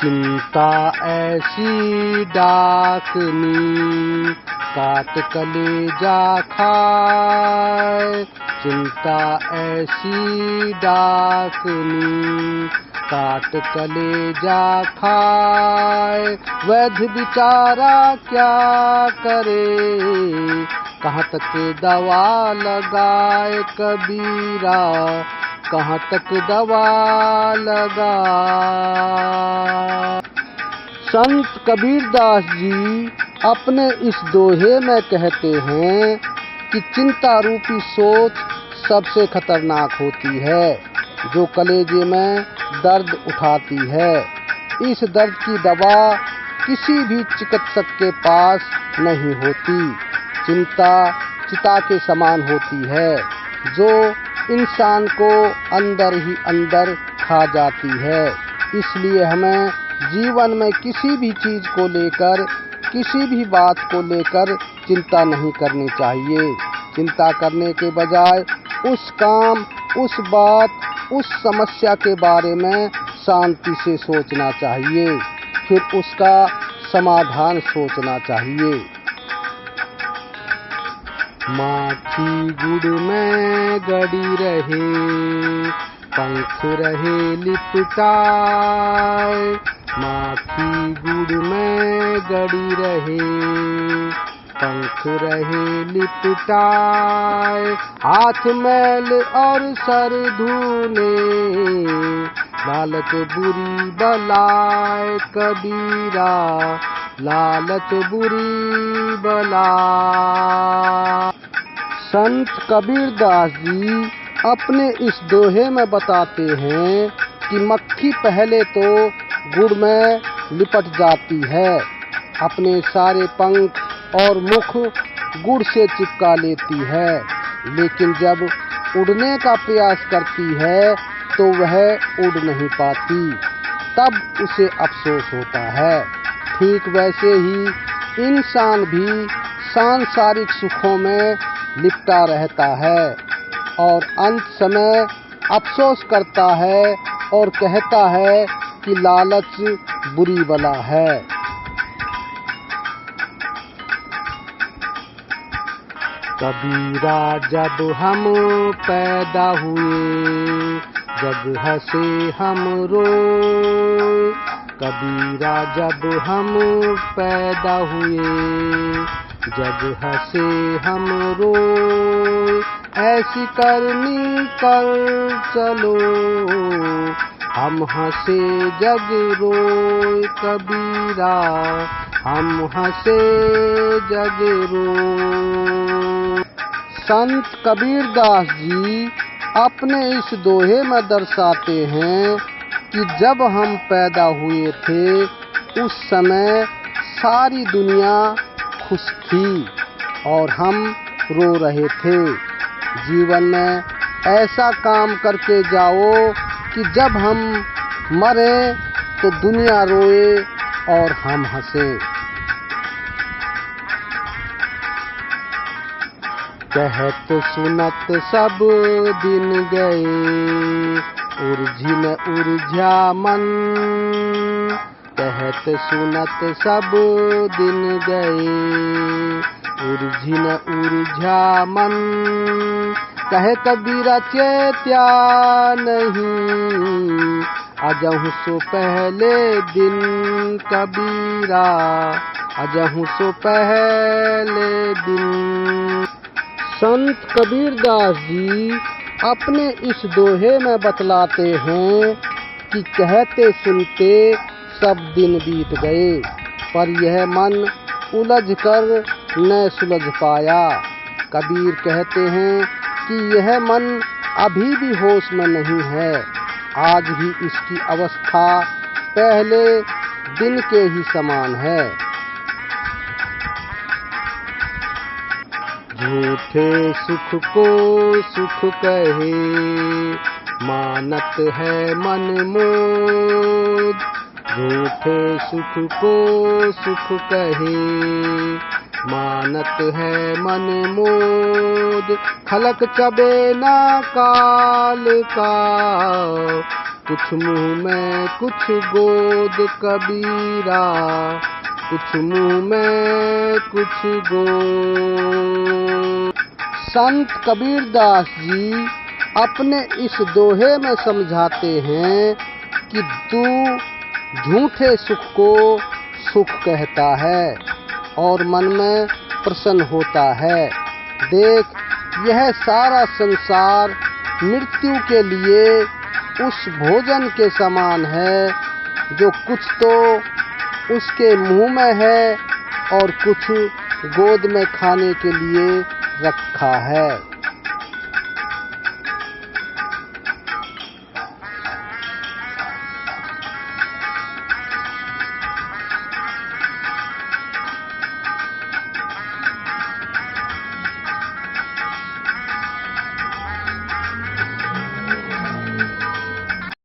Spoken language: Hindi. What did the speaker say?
चिंता ऐसी डाकनी काट कलेजा खाए, चिंता ऐसी डाकनी काट कलेजा खाए। वैद्य बिचारा क्या करे, कहाँ तक दवा लगाए कबीरा, कहाँ तक दवा लगा। संत कबीरदास जी अपने इस दोहे में कहते हैं कि चिंता रूपी सोच सबसे खतरनाक होती है, जो कलेजे में दर्द उठाती है। इस दर्द की दवा किसी भी चिकित्सक के पास नहीं होती। चिंता चिता के समान होती है, जो इंसान को अंदर ही अंदर खा जाती है। इसलिए हमें जीवन में किसी भी चीज को लेकर, किसी भी बात को लेकर चिंता नहीं करनी चाहिए। चिंता करने के बजाय उस काम, उस बात, उस समस्या के बारे में शांति से सोचना चाहिए, फिर उसका समाधान सोचना चाहिए। माखी गुड़ में गड़ी रहे, पंख रहे लिपटाए। माखी गुड़ में गड़ी रहे, पंख रहे लिपटाए। हाथ मैल और सर धूने, लालच बुरी बलाए कबीरा, लालच बुरी बला। संत कबीरदास जी अपने इस दोहे में बताते हैं कि मक्खी पहले तो गुड़ में लिपट जाती है, अपने सारे पंख और मुख गुड़ से चिपका लेती है, लेकिन जब उड़ने का प्रयास करती है तो वह उड़ नहीं पाती, तब उसे अफसोस होता है। ठीक वैसे ही इंसान भी सांसारिक सुखों में लिपटा रहता है और अंत समय अफसोस करता है और कहता है कि लालच बुरी बला है। कबीरा जब हम पैदा हुए, जब हंसे हम रोए। कबीरा जब हम पैदा हुए, जब हंसे हम रोए। ऐसी करनी कर चलो, हम हंसे जग रोए कबीरा, हम हंसे जग रोए। संत कबीरदास जी अपने इस दोहे में दर्शाते हैं कि जब हम पैदा हुए थे उस समय सारी दुनिया खुश थी और हम रो रहे थे। जीवन में ऐसा काम करके जाओ कि जब हम मरे तो दुनिया रोए और हम हंसे। कहत सुनत सब दिन गए, उलझिन उलझा मन। कहत सुनत सब दिन गए, उलझिन उलझा मन। कहे कबीरा चेत्या नहीं, अजहु सो पहले दिन कबीरा, अजहु सो पहले दिन। संत कबीरदास जी अपने इस दोहे में बतलाते हैं कि कहते सुनते सब दिन बीत गए, पर यह मन उलझ कर न सुलझ पाया। कबीर कहते हैं कि यह मन अभी भी होश में नहीं है, आज भी इसकी अवस्था पहले दिन के ही समान है। झूठे सुख को सुख कहे, मानत है मन मोद। झूठे सुख को सुख कहे, मानत है मन मोद। खलक चबे ना काल का, कुछ मुंह में कुछ गोद कबीरा, कुछ मुंह में कुछ गोद। संत कबीरदास जी अपने इस दोहे में समझाते हैं कि तू झूठे सुख को सुख कहता है और मन में प्रसन्न होता है। देख, यह सारा संसार मृत्यु के लिए उस भोजन के समान है जो कुछ तो उसके मुंह में है और कुछ गोद में खाने के लिए रखा है।